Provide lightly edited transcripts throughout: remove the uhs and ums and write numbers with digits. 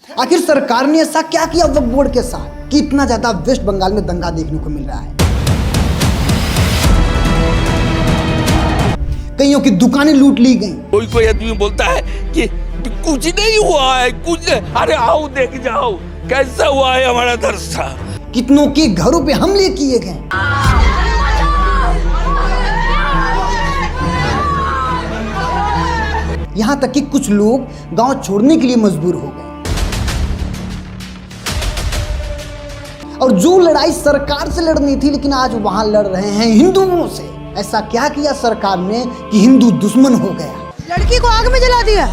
आखिर सरकार ने ऐसा क्या किया वक्फ बोर्ड के साथ कि इतना ज्यादा वेस्ट बंगाल में दंगा देखने को मिल रहा है। कईयों की दुकानें लूट ली गई। कोई आदमी बोलता है कि कुछ नहीं हुआ है, कुछ नहीं। अरे आओ देख जाओ कैसा हुआ है हमारा दरसा। कितनों के घरों पे हमले किए गए। यहां तक कि कुछ लोग गांव छोड़ने के लिए मजबूर हो गए। और जो लड़ाई सरकार से लड़नी थी, लेकिन आज वहां लड़ रहे हैं हिंदुओं से। ऐसा क्या किया सरकार ने कि हिंदू दुश्मन हो गया? लड़की को आग में जला दिया।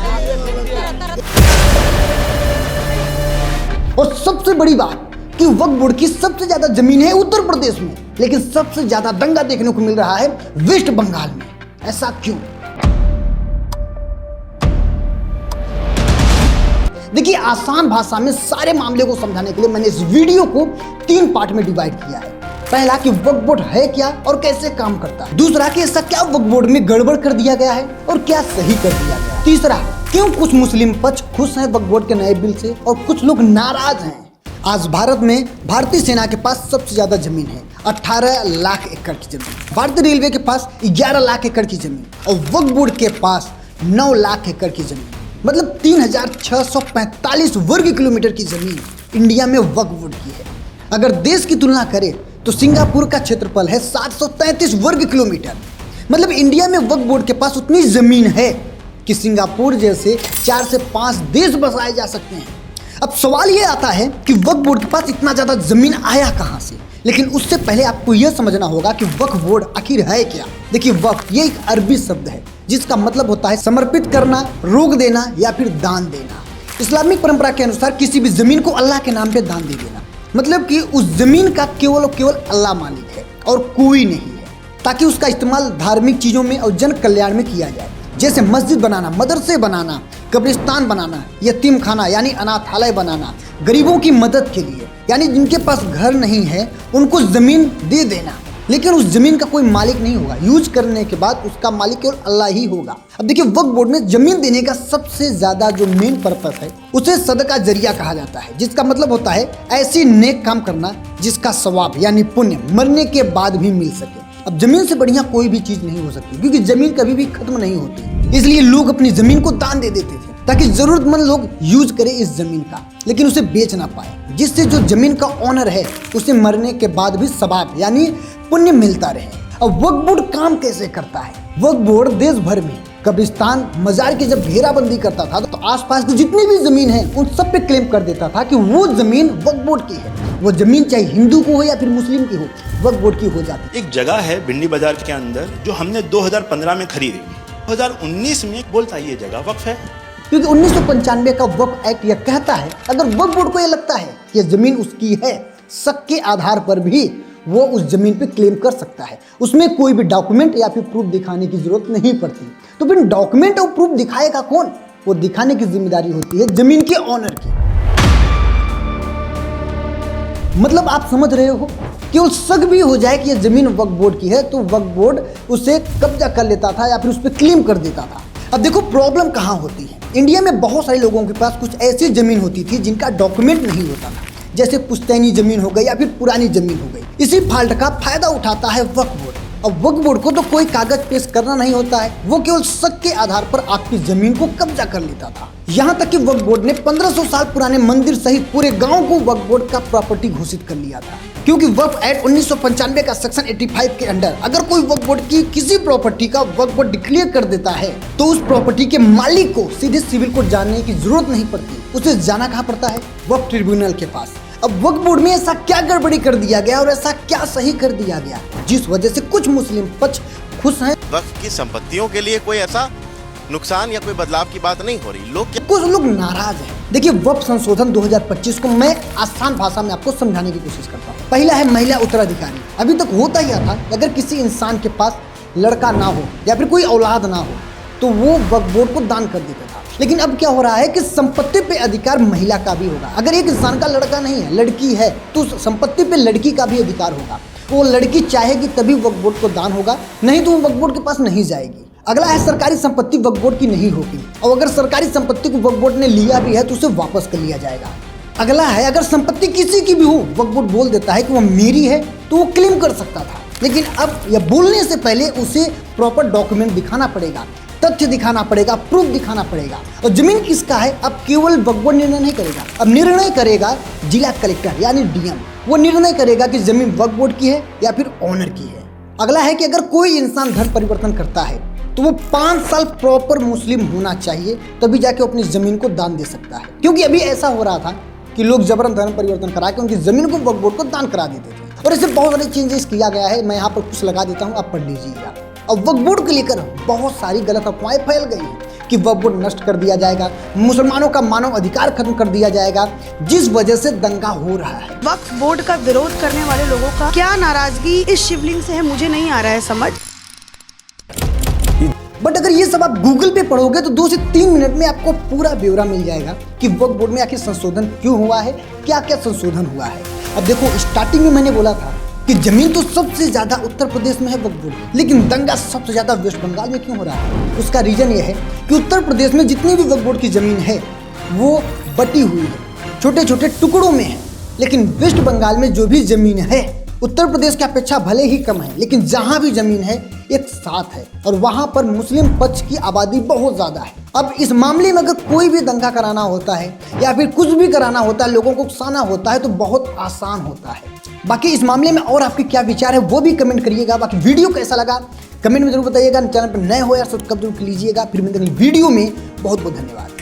और सबसे बड़ी बात कि वक्फ बोर्ड की सबसे ज्यादा जमीन है उत्तर प्रदेश में, लेकिन सबसे ज्यादा दंगा देखने को मिल रहा है वेस्ट बंगाल में। ऐसा क्यों? देखिए, आसान भाषा में सारे मामले को समझाने के लिए मैंने इस वीडियो को 3 पार्ट में डिवाइड किया है। पहला कि वक्फ बोर्ड है क्या और कैसे काम करता है। दूसरा कि ऐसा क्या वक्फ बोर्ड में गड़बड़ कर दिया गया है और क्या सही कर दिया गया है। तीसरा, क्यों कुछ मुस्लिम पक्ष खुश हैं वक्फ बोर्ड के नए बिल से और कुछ लोग नाराज हैं। आज भारत में भारतीय सेना के पास सबसे ज्यादा जमीन है, 18 लाख एकड़ की जमीन। भारतीय रेलवे के पास 11 लाख एकड़ की जमीन और वक्फ बोर्ड के पास 9 लाख एकड़ की जमीन, मतलब 3645 वर्ग किलोमीटर की जमीन इंडिया में वक्फ बोर्ड की है। अगर देश की तुलना करें तो सिंगापुर का क्षेत्रफल है 733 वर्ग किलोमीटर। मतलब इंडिया में वक्फ बोर्ड के पास उतनी जमीन है कि सिंगापुर जैसे 4 से 5 देश बसाए जा सकते हैं। अब सवाल ये आता है कि वक्फ बोर्ड के पास इतना ज्यादा जमीन आया कहां से। लेकिन उससे पहले आपको यह समझना होगा कि वक्फ बोर्ड आखिर है क्या। देखिए, वक्फ ये एक अरबी शब्द है जिसका मतलब होता है समर्पित करना, रोक देना या फिर दान देना। इस्लामिक परंपरा के अनुसार किसी भी जमीन को अल्लाह के नाम पे दान दे देना, मतलब कि उस जमीन का केवल और केवल अल्लाह मालिक है और कोई नहीं है, ताकि उसका इस्तेमाल धार्मिक चीजों में और जन कल्याण में किया जाए। जैसे मस्जिद बनाना, मदरसे बनाना, कब्रिस्तान बनाना, यतीम खाना यानी अनाथालय बनाना, गरीबों की मदद के लिए यानी जिनके पास घर नहीं है उनको जमीन दे देना। लेकिन उस जमीन का कोई मालिक नहीं होगा, यूज करने के बाद उसका मालिक केवल अल्लाह ही होगा। अब देखिए, वक्फ बोर्ड में जमीन देने का सबसे ज्यादा जो मेन पर्पस है उसे सदका जरिया कहा जाता है, जिसका मतलब होता है ऐसी नेक काम करना जिसका सवाब यानी पुण्य मरने के बाद भी मिल सके। अब जमीन से बढ़िया कोई भी चीज नहीं हो सकती, क्योंकि जमीन कभी भी खत्म नहीं होती। इसलिए लोग अपनी जमीन को दान दे देते थे ताकि जरूरतमंद लोग यूज करें इस जमीन का, लेकिन उसे बेच ना पाए, जिससे जो जमीन का ओनर है उसे मरने के बाद भी सवाब यानी पुण्य मिलता रहे। अब वक्फ बोर्ड काम कैसे करता है? वक्फ बोर्ड देश भर में कब्रिस्तान, मजार की जब घेराबंदी करता था तो आसपास की जितनी भी जमीन है उन सब पे क्लेम कर देता था कि वो जमीन वक्फ बोर्ड की है। वो जमीन चाहे हिंदू को हो या फिर मुस्लिम की हो, वक्फ बोर्ड की हो जाती। एक जगह है भिंडी बाजार के अंदर जो हमने 2015 में खरीदी। 2019 में बोलता है ये जगह वक्फ है, क्योंकि 1995 का वक्फ एक्ट यह कहता है अगर वक्फ बोर्ड को यह लगता है कि जमीन उसकी है, शक के आधार पर भी वो उस जमीन पे क्लेम कर सकता है। उसमें कोई भी डॉक्यूमेंट या फिर प्रूफ दिखाने की जरूरत नहीं पड़ती। तो फिर डॉक्यूमेंट और प्रूफ दिखाएगा कौन? वो दिखाने की जिम्मेदारी होती है जमीन के ओनर की। मतलब आप समझ रहे हो, केवल शक भी हो जाए कि यह जमीन वक्फ बोर्ड की है तो वक्फ बोर्ड उसे कब्जा कर लेता था या फिर उस पर क्लेम कर देता था। अब देखो प्रॉब्लम कहाँ होती है। इंडिया में बहुत सारे लोगों के पास कुछ ऐसी जमीन होती थी जिनका डॉक्यूमेंट नहीं होता था, जैसे पुश्तैनी जमीन हो गई या फिर पुरानी जमीन हो गई। इसी फॉल्ट का फायदा उठाता है वक्फ बोर्ड। अब वक्फ बोर्ड को तो कोई कागज पेश करना नहीं होता है, वो केवल शक के आधार पर आपकी जमीन को कब्जा कर लेता था। यहाँ तक कि वक्फ बोर्ड ने 1500 साल पुराने मंदिर सहित पूरे गांव को वक्फ बोर्ड का प्रॉपर्टी घोषित कर लिया था, क्योंकि वक्फ एक्ट 1995 का सेक्शन 85 के अंडर अगर कोई वक्फ बोर्ड की किसी प्रॉपर्टी का वक्फ बोर्ड डिक्लेयर कर देता है तो उस प्रॉपर्टी के मालिक को सीधे सिविल कोर्ट जाने की जरूरत नहीं पड़ती। उसे जाना कहाँ पड़ता है? वक्फ ट्रिब्यूनल के पास। अब वक्फ बोर्ड में ऐसा क्या गड़बड़ी कर दिया गया और ऐसा क्या सही कर दिया गया जिस वजह से कुछ मुस्लिम पक्ष खुश हैं? वक्फ की संपत्तियों के लिए कोई ऐसा नुकसान या कोई बदलाव की बात नहीं हो रही। कुछ लोग नाराज हैं। देखिए, वक्फ संशोधन 2025 को मैं आसान भाषा में आपको समझाने की कोशिश करता हूँ। पहला है महिला उत्तराधिकारी। अभी तक होता ही था अगर किसी इंसान के पास लड़का ना हो या फिर कोई औलाद ना हो तो वो वक्फ बोर्ड को दान कर देता था। लेकिन अब क्या हो रहा है कि संपत्ति पे अधिकार महिला का भी होगा। अगर एक इंसान का लड़का नहीं है, लड़की है, तो संपत्ति पे लड़की का भी अधिकार होगा। वो लड़की चाहेगी तभी वक्फ बोर्ड को दान होगा, नहीं तो वो वक्फ बोर्ड के पास नहीं जाएगी। अगला है सरकारी संपत्ति वक्फ बोर्ड की नहीं होगी, और अगर सरकारी संपत्ति को वक्फ बोर्ड ने लिया भी है तो उसे वापस कर लिया जाएगा। अगला है अगर संपत्ति किसी की भी हो, वक्फ बोर्ड बोल देता है कि वह मेरी है तो वो क्लेम कर सकता था, लेकिन अब यह बोलने से पहले उसे प्रॉपर डॉक्यूमेंट दिखाना पड़ेगा, तथ्य दिखाना पड़ेगा, प्रूफ दिखाना पड़ेगा। और जमीन किसका है अब केवल वक्फ बोर्ड निर्णय नहीं करेगा, अब निर्णय करेगा जिला कलेक्टर यानी डीएम। वो निर्णय करेगा कि जमीन वक्फ बोर्ड की है या फिर ओनर की है। अगला है कि अगर कोई इंसान धर्म परिवर्तन करता है तो वो 5 साल प्रॉपर मुस्लिम होना चाहिए, तभी जाके अपनी जमीन को दान दे सकता है। क्योंकि अभी ऐसा हो रहा था कि लोग जबरन धर्म परिवर्तन करा के उनकी जमीन को वक्फ बोर्ड को दान करा देते थे, और इससे बहुत सारे चेंजेस किया गया है। मैं यहाँ पर कुछ लगा देता हूँ, आप पढ़ लीजिएगा। और वक्फ बोर्ड को लेकर बहुत सारी गलत अफवाहें फैल गई हैं कि वक्फ बोर्ड नष्ट कर दिया जाएगा, मुसलमानों का मानव अधिकार खत्म कर दिया जाएगा, जिस वजह से दंगा हो रहा है। वक्फ बोर्ड का विरोध करने वाले लोगों का क्या नाराजगी इस शिवलिंग से है, मुझे नहीं आ रहा है समझ। बट अगर ये सब आप गूगल पे पढ़ोगे तो 2 से 3 मिनट में आपको पूरा ब्यौरा मिल जाएगा कि वक्फ बोर्ड में आखिर संशोधन क्यों हुआ है, क्या क्या संशोधन हुआ है। अब देखो, स्टार्टिंग में मैंने बोला था कि जमीन तो सबसे ज्यादा उत्तर प्रदेश में है वक्फ बोर्ड, लेकिन दंगा सबसे ज्यादा वेस्ट बंगाल में क्यों हो रहा है। उसका रीजन ये है कि उत्तर प्रदेश में जितनी भी वक्फ बोर्ड की जमीन है वो बटी हुई है, छोटे छोटे टुकड़ों में है, लेकिन वेस्ट बंगाल में जो भी जमीन है उत्तर प्रदेश की अपेक्षा भले ही कम है, लेकिन जहां भी जमीन है एक साथ है, और वहां पर मुस्लिम पक्ष की आबादी बहुत ज्यादा है। अब इस मामले में अगर कोई भी दंगा कराना होता है या फिर कुछ भी कराना होता है, लोगों को उकसाना होता है, तो बहुत आसान होता है। बाकी इस मामले में और आपके क्या विचार है वो भी कमेंट करिएगा। बाकी वीडियो कैसा लगा कमेंट में जरूर बताइएगा। चैनल पर नए हो यार सब्सक्राइब जरूर कीजिएगा। फिर मिलते हैं वीडियो में। बहुत बहुत धन्यवाद।